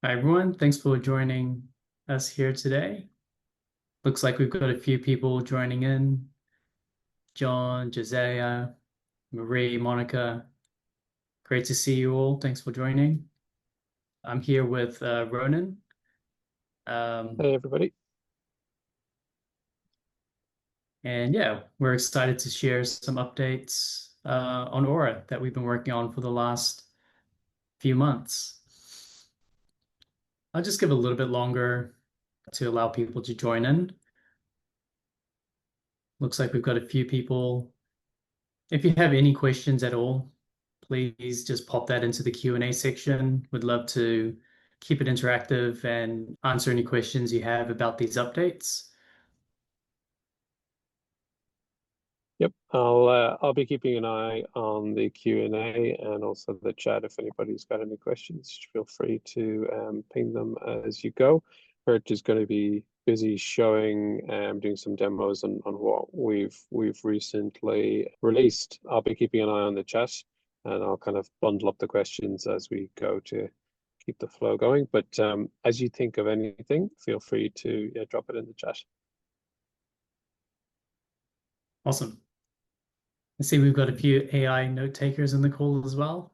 Hi, everyone. Thanks for joining us here today. Looks like we've got a few people joining in. John, Josiah, Marie, Monica. Great to see you all. Thanks for joining. I'm here with Ronan. Um, Hey everybody. and yeah, we're excited to share some updates on Orah that we've been working on for the last few months. I'll just give a little bit longer to allow people to join in. Looks like we've got a few people. If you have any questions at all, please just pop that into the Q&A section. We'd love to keep it interactive and answer any questions you have about these updates. Yep, I'll be keeping an eye on the Q&A and also the chat. If anybody's got any questions, feel free to ping them as you go. Bert is going to be busy showing doing some demos on what we've recently released. I'll be keeping an eye on the chat and I'll kind of bundle up the questions as we go to keep the flow going. But as you think of anything, feel free to drop it in the chat. Awesome. I see we've got a few AI note takers in the call as well,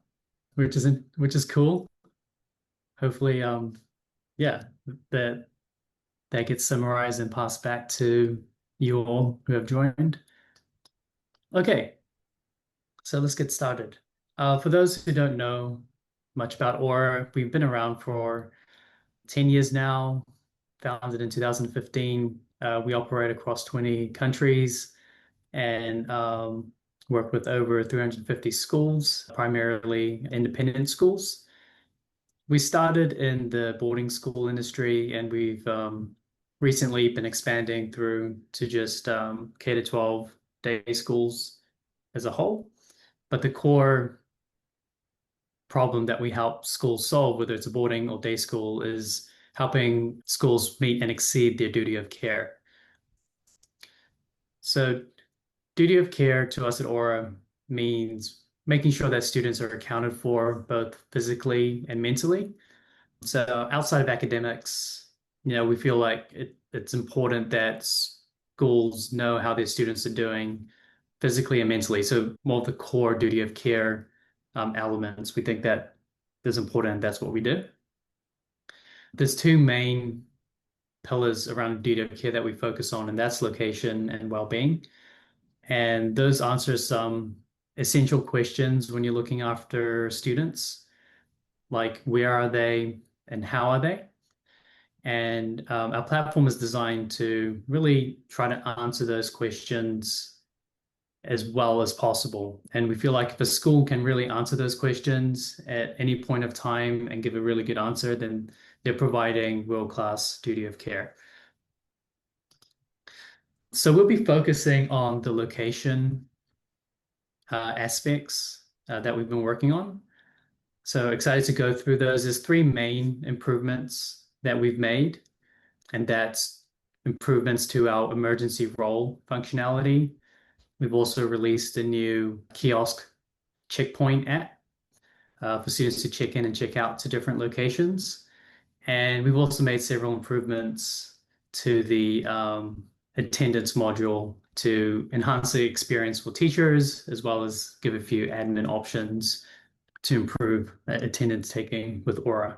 which is cool. Hopefully, yeah, that that gets summarized and passed back to you all who have joined. Okay, so let's get started. For those who don't know much about Aura, we've been around for 10 years now, founded in 2015. We operate across 20 countries and work with over 350 schools, primarily independent schools. We started in the boarding school industry and we've recently been expanding through to just K to 12 day schools as a whole. But the core problem that we help schools solve, whether it's a boarding or day school, is helping schools meet and exceed their duty of care. So, duty of care to us at Aura means making sure that students are accounted for both physically and mentally. So, outside of academics, we feel like it's important that schools know how their students are doing physically and mentally. So, more of the core duty of care elements, we think that is important. That's what we do. There's two main pillars around duty of care that we focus on, and that's location and well-being. And those answer some essential questions when you're looking after students, like where are they and how are they? And our platform is designed to really try to answer those questions as well as possible. And we feel like if a school can really answer those questions at any point of time and give a really good answer, then they're providing world-class duty of care. So we'll be focusing on the location aspects that we've been working on. So excited to go through those. There's three main improvements that we've made, and that's improvements to our emergency roll functionality. We've also released a new kiosk checkpoint app for students to check in and check out to different locations. And we've also made several improvements to the attendance module to enhance the experience for teachers, as well as give a few admin options to improve attendance taking with Orah.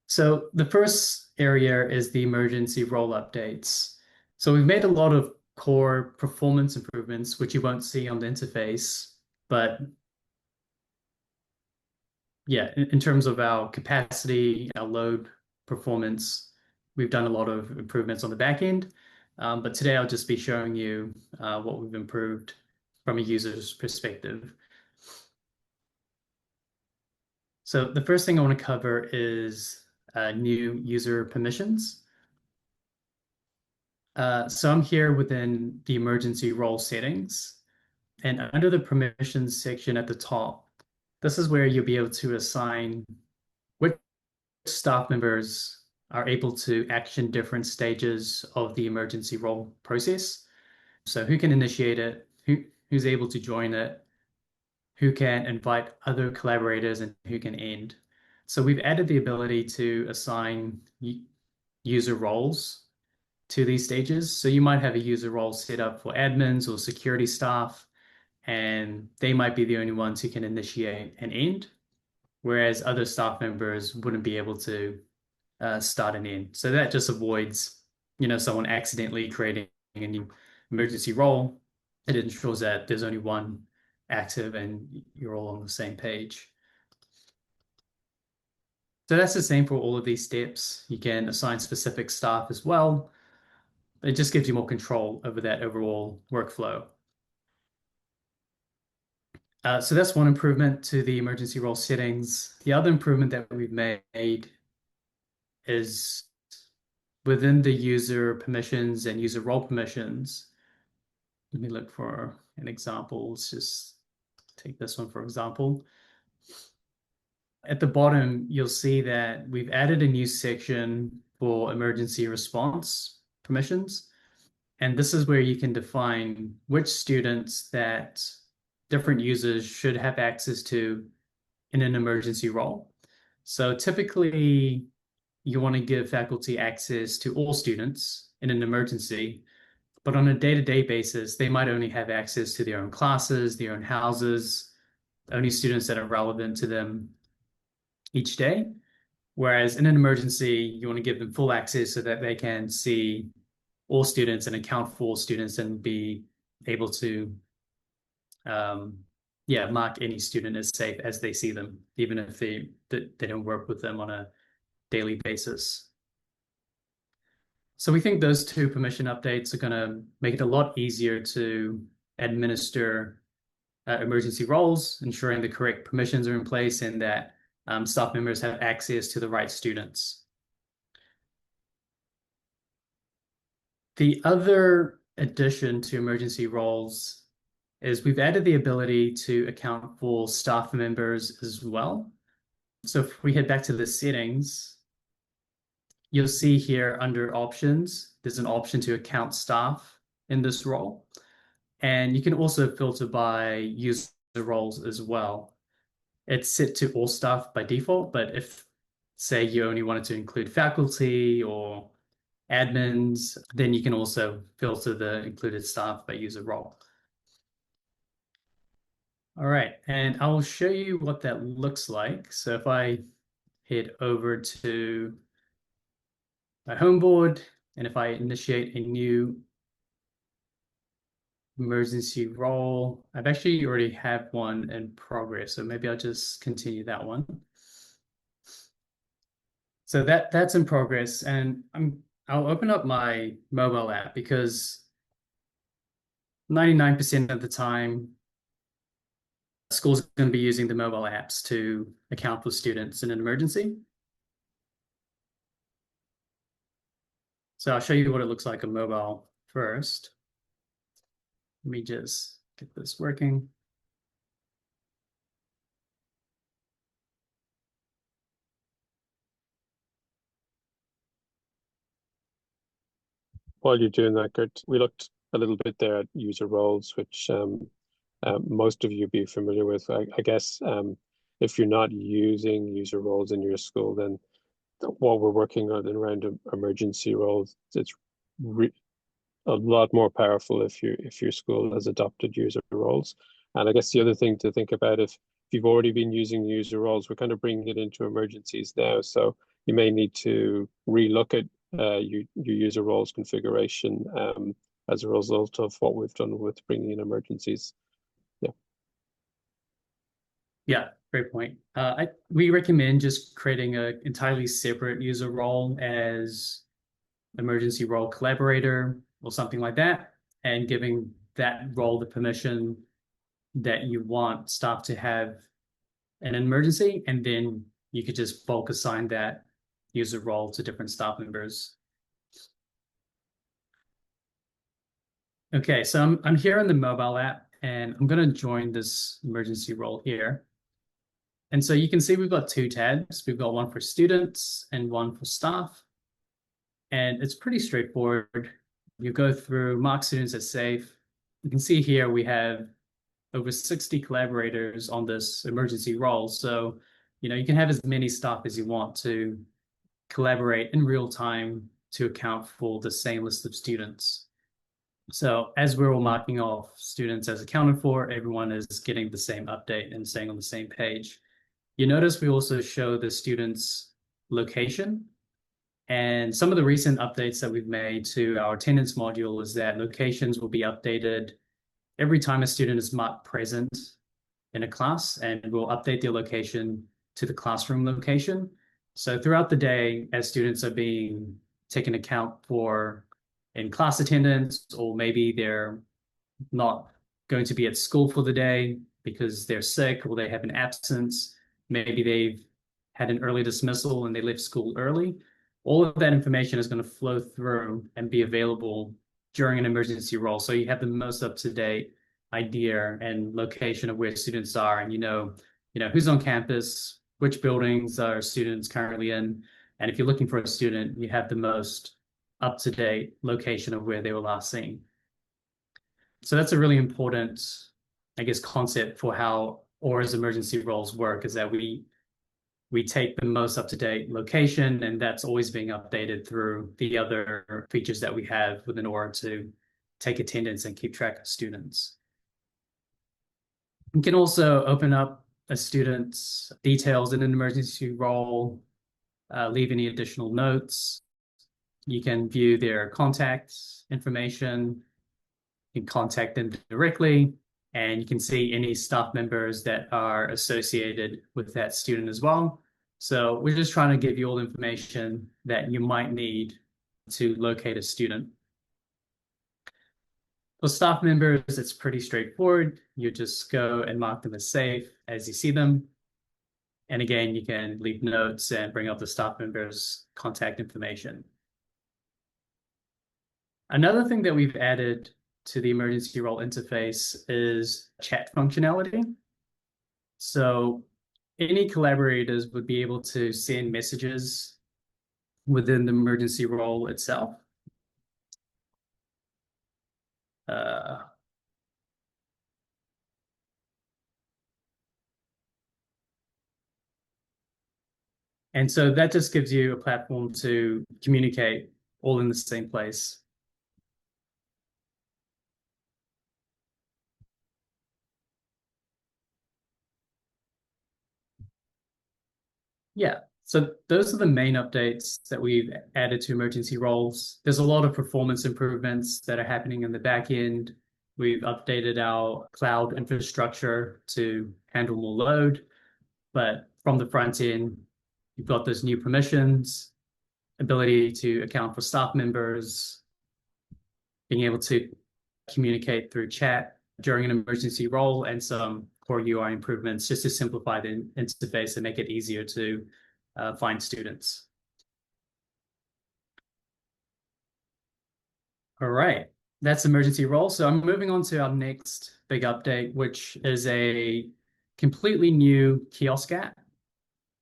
So the first area is the emergency role updates. So we've made a lot of core performance improvements, which you won't see on the interface, but yeah, in terms of our capacity, our load performance, we've done a lot of improvements on the back end. But today I'll just be showing you what we've improved from a user's perspective. So the first thing I want to cover is new user permissions. So I'm here within the emergency role settings, and under the permissions section at the top, this is where you'll be able to assign which staff members are able to action different stages of the emergency role process. So who can initiate it, who's able to join it, who can invite other collaborators and who can end. So we've added the ability to assign user roles to these stages. So you might have a user role set up for admins or security staff, and they might be the only ones who can initiate and end, whereas other staff members wouldn't be able to start and end. So that just avoids, someone accidentally creating a new emergency role. It ensures that there's only one active and you're all on the same page. So that's the same for all of these steps. You can assign specific staff as well. It just gives you more control over that overall workflow. So that's one improvement to the emergency role settings. The other improvement that we've made is within the user permissions and user role permissions. Let me look for an example. Let's just take this one, for example. At the bottom, you'll see that we've added a new section for emergency response permissions. And this is where you can define which students that different users should have access to in an emergency role. So typically, you want to give faculty access to all students in an emergency, but on a day-to-day basis, they might only have access to their own classes, their own houses, only students that are relevant to them each day. Whereas in an emergency, you want to give them full access so that they can see all students and account for all students and be able to mark any student as safe as they see them, even if they don't work with them on a daily basis. So we think those two permission updates are going to make it a lot easier to administer emergency roles, ensuring the correct permissions are in place and that staff members have access to the right students. The other addition to emergency roles is we've added the ability to account for staff members as well. So if we head back to the settings, you'll see here under options, there's an option to account staff in this role. And you can also filter by user roles as well. It's set to all staff by default, but if, say, you only wanted to include faculty or admins, then you can also filter the included staff by user role. All right, and I will show you what that looks like. So if I head over to my home board, and if I initiate a new emergency role, I've actually already have one in progress, so maybe I'll just continue that one. So that's in progress, and I'll open up my mobile app because 99% of the time, schools are going to be using the mobile apps to account for students in an emergency. So I'll show you what it looks like on mobile first. Let me just get this working. While you're doing that, Kurt, we looked a little bit there at user roles, which most of you be familiar with. I guess if you're not using user roles in your school, then what we're working on around emergency roles, it's a lot more powerful if your school has adopted user roles. And I guess the other thing to think about, if you've already been using user roles, we're kind of bringing it into emergencies now. So you may need to relook at your user roles configuration as a result of what we've done with bringing in emergencies. Yeah, great point. We recommend just creating an entirely separate user role as emergency role collaborator or something like that, and giving that role the permission that you want staff to have in an emergency, and then you could just bulk assign that user role to different staff members. Okay, so I'm here in the mobile app, and I'm going to join this emergency role here. And so you can see we've got two tabs. We've got one for students and one for staff. And it's pretty straightforward. You go through mark students as safe. You can see here we have over 60 collaborators on this emergency role. So, you can have as many staff as you want to collaborate in real time to account for the same list of students. So as we're all marking off students as accounted for, everyone is getting the same update and staying on the same page. You notice we also show the student's location. And some of the recent updates that we've made to our attendance module is that locations will be updated every time a student is marked present in a class, and we'll update their location to the classroom location. So throughout the day, as students are being taken account for in class attendance, or maybe they're not going to be at school for the day because they're sick or they have an absence, maybe they've had an early dismissal and they left school early, all of that information is going to flow through and be available during an emergency roll. So you have the most up-to-date idea and location of where students are, and who's on campus, which buildings are students currently in, and if you're looking for a student, you have the most up-to-date location of where they were last seen. So that's a really important, I guess, concept for how Orah's emergency roles work, is that we take the most up-to-date location, and that's always being updated through the other features that we have within Orah to take attendance and keep track of students. You can also open up a student's details in an emergency role, leave any additional notes. You can view their contact information. You can contact them directly, and you can see any staff members that are associated with that student as well. So we're just trying to give you all the information that you might need to locate a student. For staff members, it's pretty straightforward. You just go and mark them as safe as you see them. And again, you can leave notes and bring up the staff members' contact information. Another thing that we've added to the emergency role interface is chat functionality. So any collaborators would be able to send messages within the emergency role itself. And so that just gives you a platform to communicate all in the same place. Yeah, so those are the main updates that we've added to emergency roles. There's a lot of performance improvements that are happening in the back end. We've updated our cloud infrastructure to handle more load, but from the front end, you've got those new permissions, ability to account for staff members, being able to communicate through chat during an emergency role, and some core UI improvements just to simplify the interface and make it easier to find students. All right, that's emergency role. So I'm moving on to our next big update, which is a completely new kiosk app.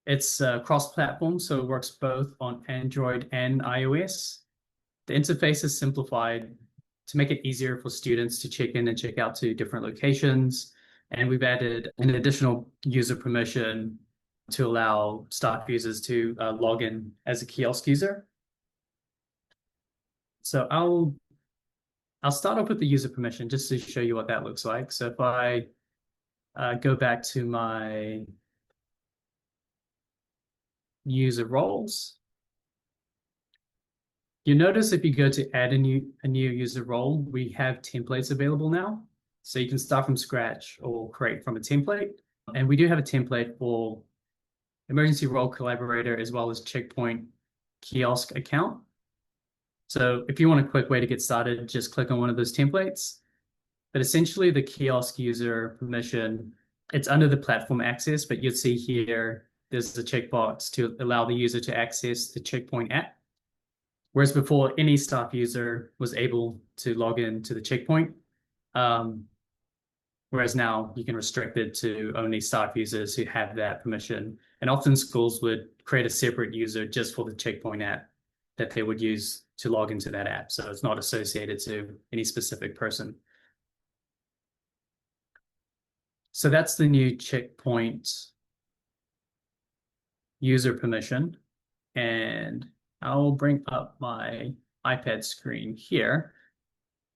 It's cross-platform, so it works both on Android and iOS. The interface is simplified to make it easier for students to check in and check out to different locations. And we've added an additional user permission to allow staff users to log in as a kiosk user. So I'll start off with the user permission just to show you what that looks like. So if I go back to my user roles, you notice if you go to add a new user role, we have templates available now. So you can start from scratch or create from a template. And we do have a template for emergency role collaborator as well as Checkpoint Kiosk account. So if you want a quick way to get started, just click on one of those templates. But essentially the kiosk user permission, it's under the platform access, but you'll see here, there's a checkbox to allow the user to access the Checkpoint app. Whereas before, any staff user was able to log in to the Checkpoint. Whereas now you can restrict it to only staff users who have that permission. And often schools would create a separate user just for the Checkpoint app that they would use to log into that app. So it's not associated to any specific person. So that's the new Checkpoint user permission. And I'll bring up my iPad screen here.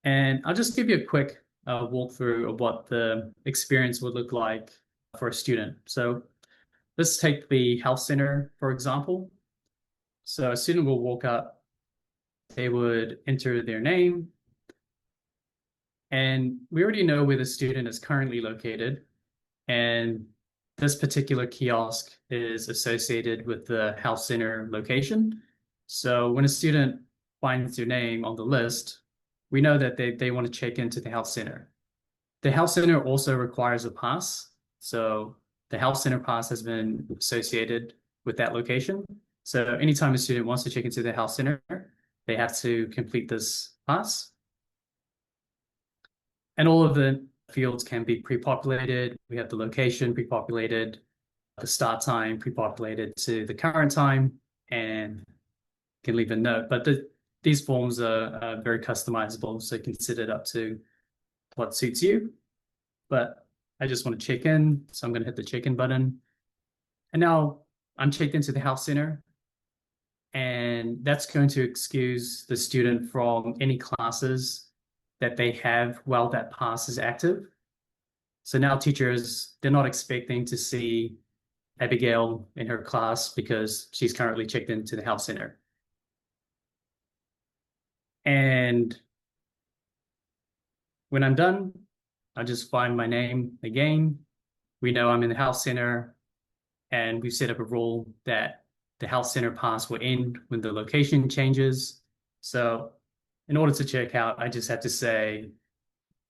And I'll just give you a quick walkthrough of what the experience would look like for a student. So let's take the health center, for example. So a student will walk up, they would enter their name, and we already know where the student is currently located. And this particular kiosk is associated with the health center location. So when a student finds their name on the list, we know that they want to check into the health center. The health center also requires a pass. So the health center pass has been associated with that location. So anytime a student wants to check into the health center, they have to complete this pass. And all of the fields can be pre-populated. We have the location pre-populated, the start time pre-populated to the current time, and can leave a note. But these forms are very customizable, so you can set it up to what suits you. But I just want to check in, so I'm going to hit the check-in button. And now I'm checked into the health center, and that's going to excuse the student from any classes that they have while that pass is active. So now teachers, they're not expecting to see Abigail in her class because she's currently checked into the health center. And when I'm done, I'll just find my name again. We know I'm in the health center, and we've set up a rule that the health center pass will end when the location changes. So in order to check out, I just have to say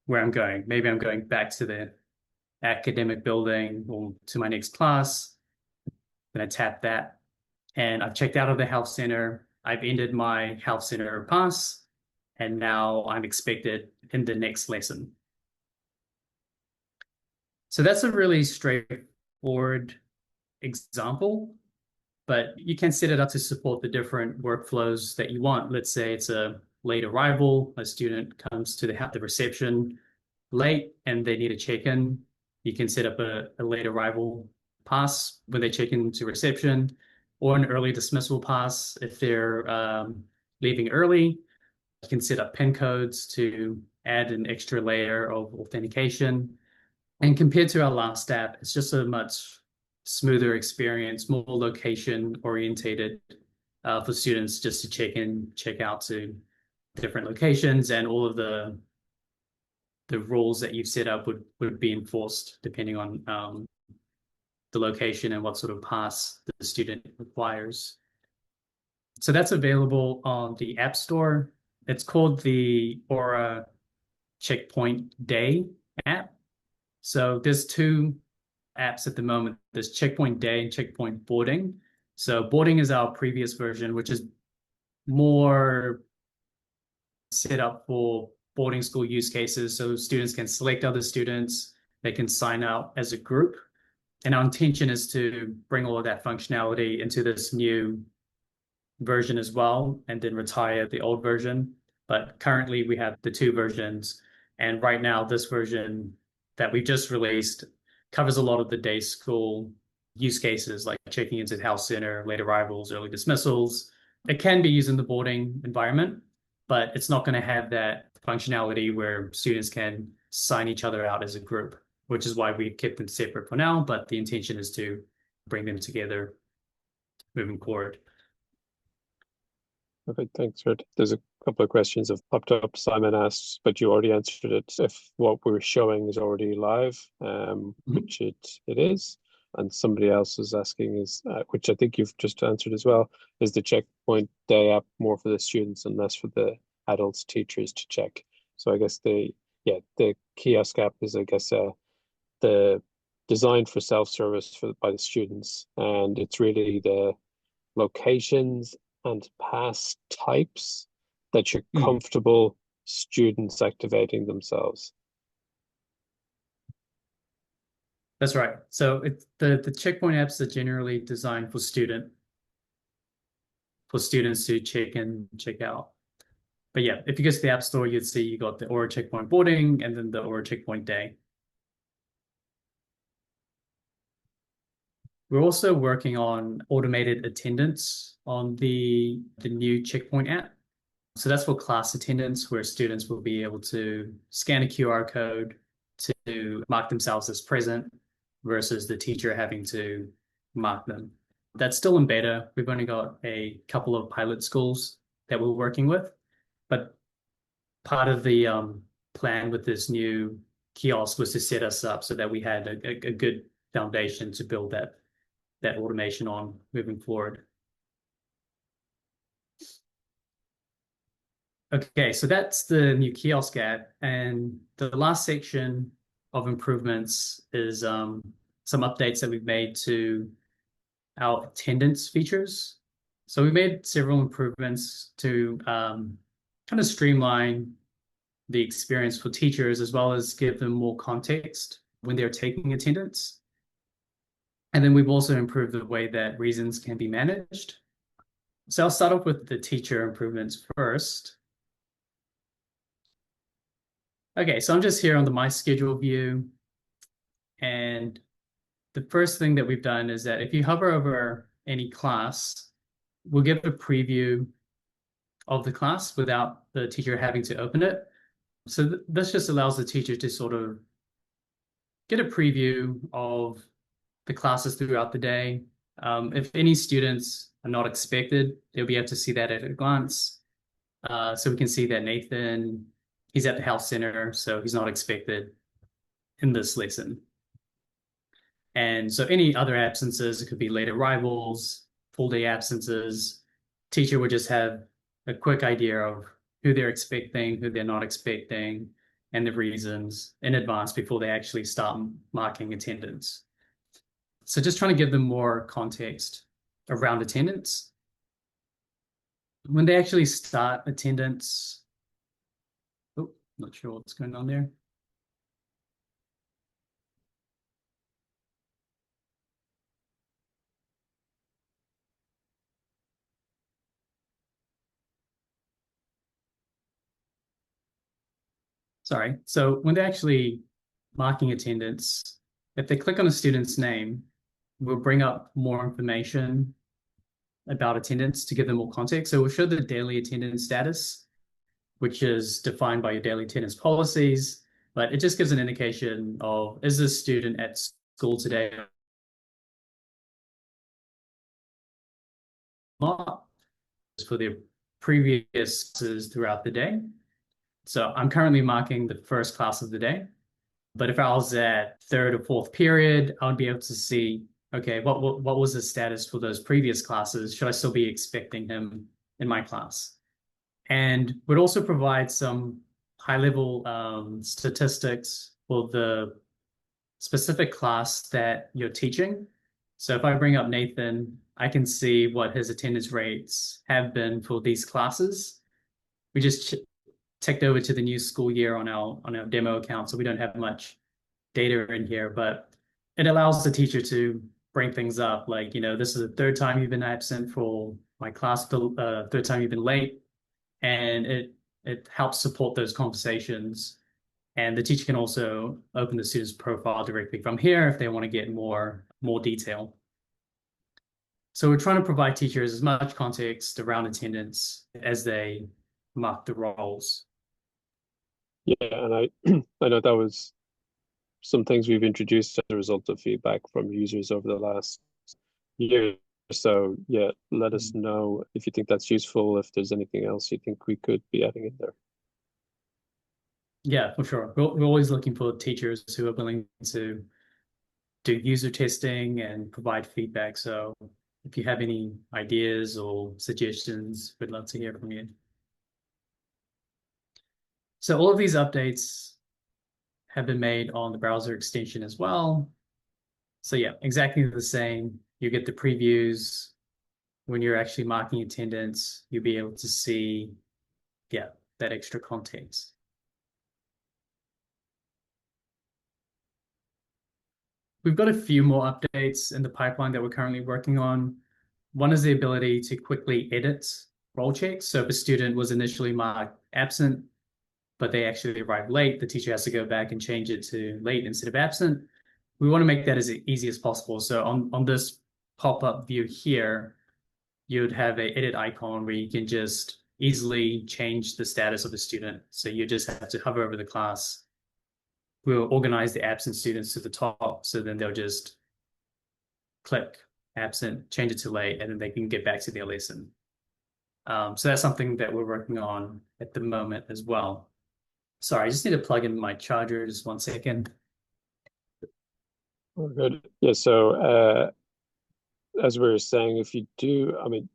where I'm going. Maybe I'm going back to the academic building or to my next class. Then I tap that, and I've checked out of the health center. I've ended my health center pass, and now I'm expected in the next lesson. So that's a really straightforward example, but you can set it up to support the different workflows that you want. Let's say it's a late arrival, a student comes to the reception late and they need a check-in. You can set up a late arrival pass when they check into reception, or an early dismissal pass if they're leaving early. You can set up PIN codes to add an extra layer of authentication. And compared to our last app, it's just a much smoother experience, more location orientated for students just to check in, check out to different locations, and all of the rules that you've set up would be enforced depending on the location and what sort of pass the student requires. So that's available on the App Store. It's called the Orah Checkpoint Day app. So there's two apps at the moment. There's Checkpoint Day and Checkpoint Boarding. So boarding is our previous version, which is more set up for boarding school use cases. So students can select other students, they can sign out as a group. And our intention is to bring all of that functionality into this new version as well, and then retire the old version. But currently we have the two versions. And right now, this version that we just released covers a lot of the day school use cases, like checking into the health center, late arrivals, early dismissals. It can be used in the boarding environment, but it's not going to have that functionality where students can sign each other out as a group, which is why we kept them separate for now. But the intention is to bring them together moving forward. Okay, thanks, Fred. There's a couple of questions have popped up. Simon asked, but you already answered it, if what we're showing is already live, which it is. And somebody else was asking is, which I think you've just answered as well, is the Checkpoint Day app more for the students and less for the adults, teachers to check? So I guess the kiosk app is, I guess, the designed for self-service by the students, and it's really the locations and pass types that you're comfortable students activating themselves. That's right. So the checkpoint apps are generally designed for students to check in, check out. But yeah, if you go to the App Store, you'd see you got the Orah Checkpoint Boarding and then the Orah Checkpoint Day. We're also working on automated attendance on the new Checkpoint app. So that's for class attendance, where students will be able to scan a QR code to mark themselves as present versus the teacher having to mark them. That's still in beta. We've only got a couple of pilot schools that we're working with, but part of the plan with this new kiosk was to set us up so that we had a good foundation to build that automation on moving forward. Okay, so that's the new kiosk app, and the last section of improvements is some updates that we've made to our attendance features. So we made several improvements to kind of streamline the experience for teachers, as well as give them more context when they're taking attendance. And then we've also improved the way that reasons can be managed. So I'll start off with the teacher improvements first. Okay, so I'm just here on the My Schedule view. And the first thing that we've done is that if you hover over any class, we'll give a preview of the class without the teacher having to open it. So this just allows the teacher to sort of get a preview of the classes throughout the day. If any students are not expected, they'll be able to see that at a glance. So we can see that Nathan, he's at the health center, so he's not expected in this lesson. And so any other absences, it could be late arrivals, full day absences. Teacher would just have a quick idea of who they're expecting, who they're not expecting, and the reasons in advance before they actually start marking attendance. So just trying to give them more context around attendance. When they actually start attendance, oh, not sure what's going on there. Sorry. So when they're actually marking attendance, if they click on a student's name, we'll bring up more information about attendance to give them more context. So we'll show the daily attendance status, which is defined by your daily attendance policies, but it just gives an indication of, is this student at school today or not, for their previous classes throughout the day. So I'm currently marking the first class of the day. But if I was at third or fourth period, I would be able to see, okay, what was the status for those previous classes? Should I still be expecting him in my class? And would also provide some high-level statistics for the specific class that you're teaching. So if I bring up Nathan, I can see what his attendance rates have been for these classes. We just ticked over to the new school year on our demo account, so we don't have much data in here, but it allows the teacher to bring things up, like, this is the third time you've been absent for my class, the third time you've been late, and it helps support those conversations. And the teacher can also open the student's profile directly from here if they want to get more detail. So we're trying to provide teachers as much context around attendance as they mark the roles. Yeah, and I know that was some things we've introduced as a result of feedback from users over the last year. So yeah, let us know if you think that's useful, if there's anything else you think we could be adding in there. Yeah, for sure. We're always looking for teachers who are willing to do user testing and provide feedback. So if you have any ideas or suggestions, we'd love to hear from you. So all of these updates have been made on the browser extension as well. So yeah, exactly the same. You get the previews. When you're actually marking attendance, you'll be able to see, yeah, that extra context. We've got a few more updates in the pipeline that we're currently working on. One is the ability to quickly edit roll checks. So if a student was initially marked absent, but they actually arrived late, the teacher has to go back and change it to late instead of absent. we want to make that as easy as possible. So on this pop-up view here, you'd have a edit icon where you can just easily change the status of a student. So you just have to hover over the class. We'll organize the absent students to the top, so then they'll just click absent, change it to late, and then they can get back to their lesson. So that's something that we're working on at the moment as well. Sorry, I just need to plug in my charger. Just 1 second. Oh, good. Yeah, so as we were saying, if you do, I mean,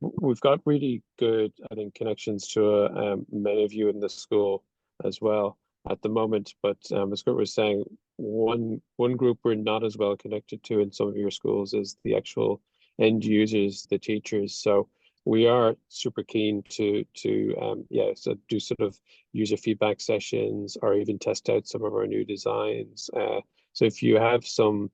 we've got really good, I think, connections to many of you in the school as well at the moment. But as Kurt was saying, one group we're not as well connected to in some of your schools is the actual end users, the teachers. So we are super keen to yeah, so do sort of user feedback sessions or even test out some of our new designs. So if you have some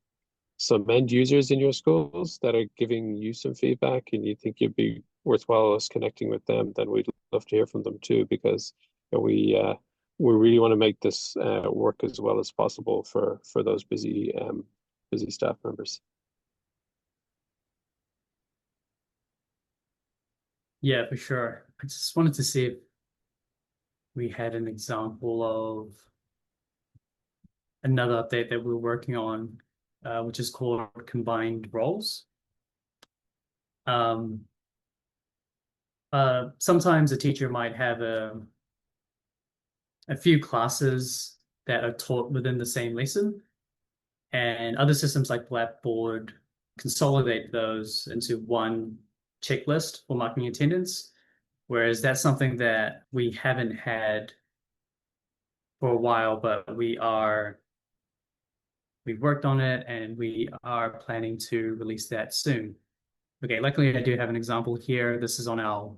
end users in your schools that are giving you some feedback and you think it'd be worthwhile us connecting with them, then we'd love to hear from them too, because we really want to make this work as well as possible for those busy staff members. Yeah, for sure. I just wanted to see if we had an example of another update that we're working on, which is called combined roles. Sometimes a teacher might have a few classes that are taught within the same lesson, and other systems like Blackboard consolidate those into one checklist for marking attendance, whereas that's something that we haven't had for a while, but we've worked on it and we are planning to release that soon. Okay, luckily I do have an example here. This is on our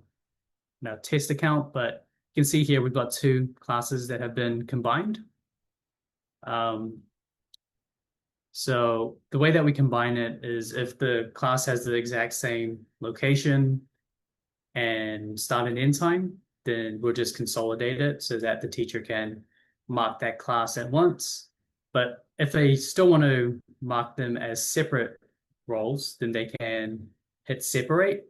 test account, but you can see here we've got two classes that have been combined. So the way that we combine it is if the class has the exact same location and start and end time, then we'll just consolidate it so that the teacher can mark that class at once. But if they still want to mark them as separate roles, then they can hit separate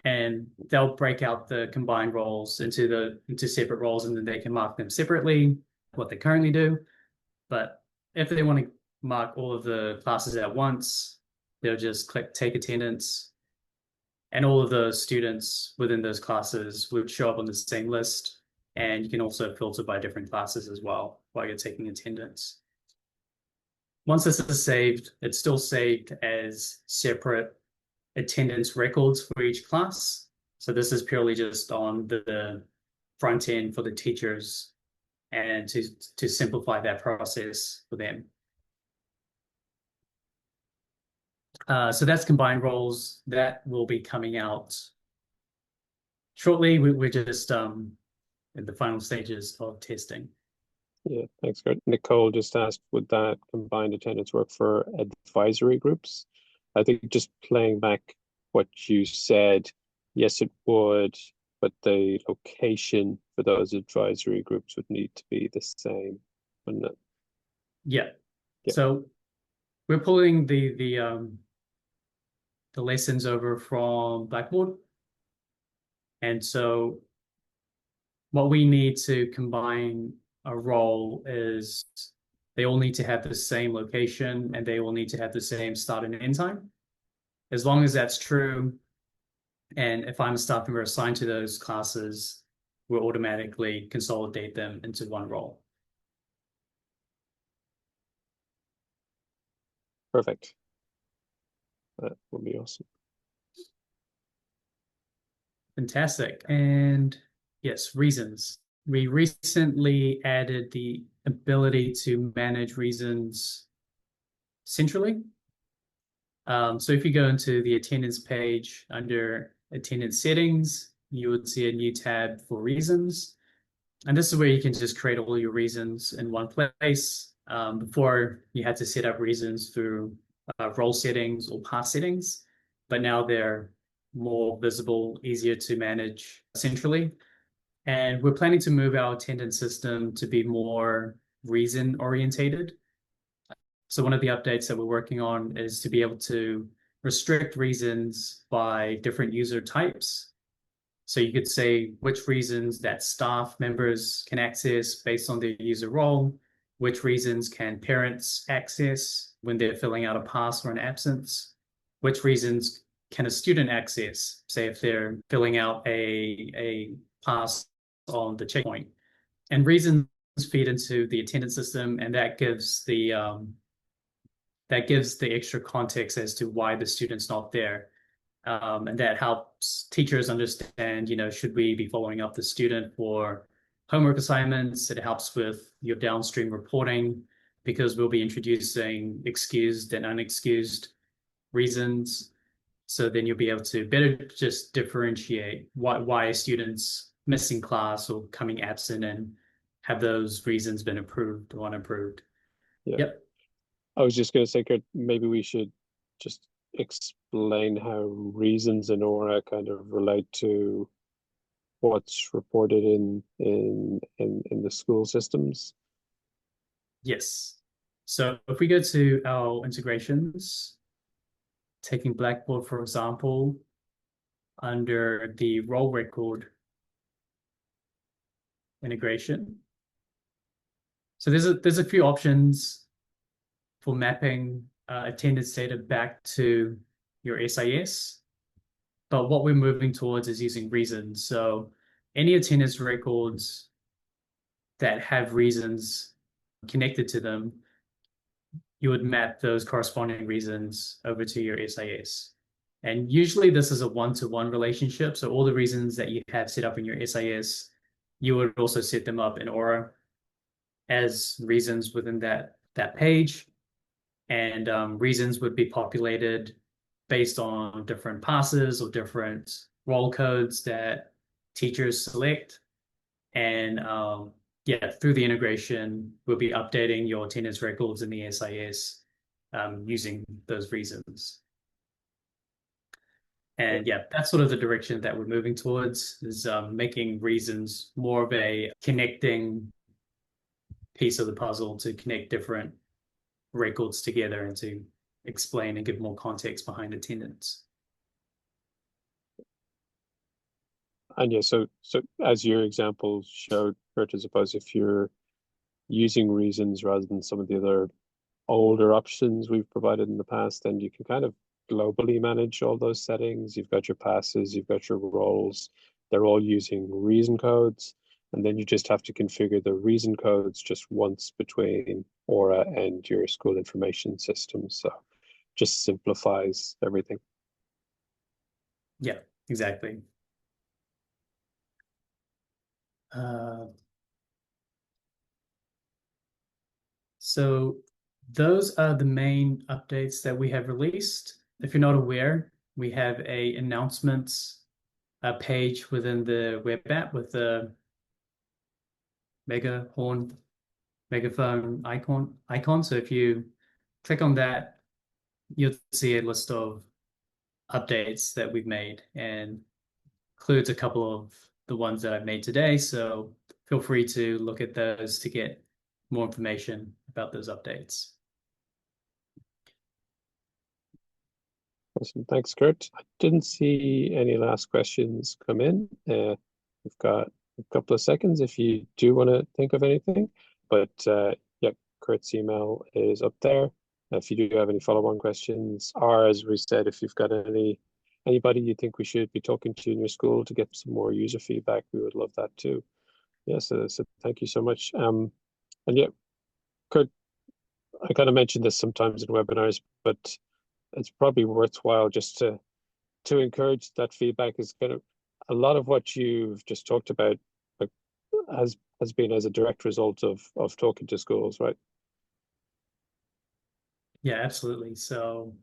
and they'll break out the combined roles into separate roles, and then they can mark them separately, what they currently do. But if they want to mark all of the classes at once, they'll just click take attendance, and all of the students within those classes would show up on the same list. And you can also filter by different classes as well while you're taking attendance. Once this is saved, it's still saved as separate attendance records for each class. So this is purely just on the front end for the teachers and to simplify that process for them. So that's combined roles. That will be coming out shortly. We're just in the final stages of testing. Yeah, thanks, Kurt. Nicole just asked, would that combined attendance work for advisory groups? I think just playing back what you said, yes, it would, but the location for those advisory groups would need to be the same, wouldn't it? Yeah. Yeah. So we're pulling the lessons over from Blackboard. And so what we need to combine a role is they all need to have the same location and they will need to have the same start and end time. As long as that's true, and if I'm a staff member assigned to those classes, we'll automatically consolidate them into one role. Perfect. That would be awesome. Fantastic. And yes, reasons. We recently added the ability to manage reasons centrally. So if you go into the attendance page under attendance settings, you would see a new tab for reasons. And this is where you can just create all your reasons in one place. Before you had to set up reasons through role settings or path settings, but now they're more visible, easier to manage centrally. And we're planning to move our attendance system to be more reason orientated. So one of the updates that we're working on is to be able to restrict reasons by different user types. So you could say which reasons that staff members can access based on their user role, which reasons can parents access when they're filling out a pass or an absence, which reasons can a student access, say if they're filling out a pass on the checkpoint. And reasons feed into the attendance system, and that gives the extra context as to why the student's not there. And that helps teachers understand, should we be following up the student for homework assignments? It helps with your downstream reporting because we'll be introducing excused and unexcused reasons. So then you'll be able to better just differentiate why a student's missing class or coming absent and have those reasons been approved or unapproved. Yeah. Yep. I was just going to say, Kurt, maybe we should just explain how reasons in Orah kind of relate to what's reported in the school systems. Yes. So if we go to our integrations, taking Blackboard, for example, under the role record integration. So there's a few options for mapping attendance data back to your SIS, but what we're moving towards is using reasons. So any attendance records that have reasons connected to them, you would map those corresponding reasons over to your SIS. And usually this is a one-to-one relationship. So all the reasons that you have set up in your SIS, you would also set them up in Orah as reasons within that page. And reasons would be populated based on different passes or different role codes that teachers select. And yeah, through the integration, we'll be updating your attendance records in the SIS using those reasons. And yeah, that's sort of the direction that we're moving towards is making reasons more of a connecting piece of the puzzle to connect different records together and to explain and give more context behind attendance. And yeah, so as your example showed, Kurt, I suppose if you're using reasons rather than some of the other older options we've provided in the past, then you can kind of globally manage all those settings. You've got your passes, you've got your roles. They're all using reason codes. And then you just have to configure the reason codes just once between Orah and your school information system. So just simplifies everything. Yeah, exactly. So those are the main updates that we have released. If you're not aware, we have a announcements page within the web app with the megaphone icon. So if you click on that, you'll see a list of updates that we've made and includes a couple of the ones that I've made today. So feel free to look at those to get more information about those updates. Awesome. Thanks, Kurt. I didn't see any last questions come in. We've got a couple of seconds if you do want to think of anything. But yeah, Kurt's email is up there. If you do have any follow-on questions, or as we said, if you've got anybody you think we should be talking to in your school to get some more user feedback, we would love that too. Yeah, so thank you so much. And yeah, Kurt, I kind of mentioned this sometimes in webinars, but it's probably worthwhile just to encourage that feedback. Is kind of a lot of what you've just talked about, like, has been as a direct result of talking to schools, right? Yeah, absolutely. So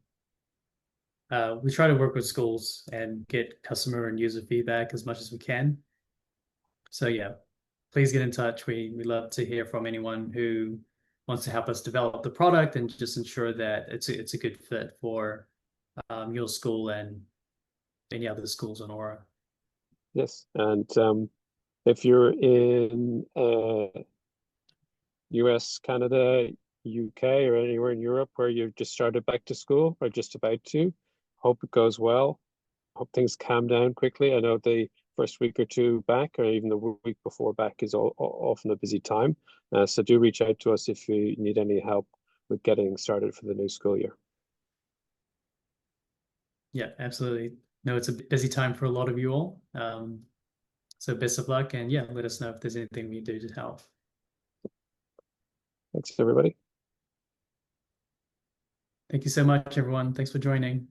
we try to work with schools and get customer and user feedback as much as we can. So yeah, please get in touch. We love to hear from anyone who wants to help us develop the product and just ensure that it's a good fit for your school and any other schools in Orah. Yes, and if you're in US, Canada, UK, or anywhere in Europe where you've just started back to school or just about to. Hope it goes well. Hope things calm down quickly. I know the first week or two back, or even the week before back, is often a busy time. So do reach out to us if you need any help with getting started for the new school year. Yeah, absolutely. No, it's a busy time for a lot of you all. So best of luck, and yeah, let us know if there's anything we do to help. Thanks, everybody. Thank you so much, everyone. Thanks for joining.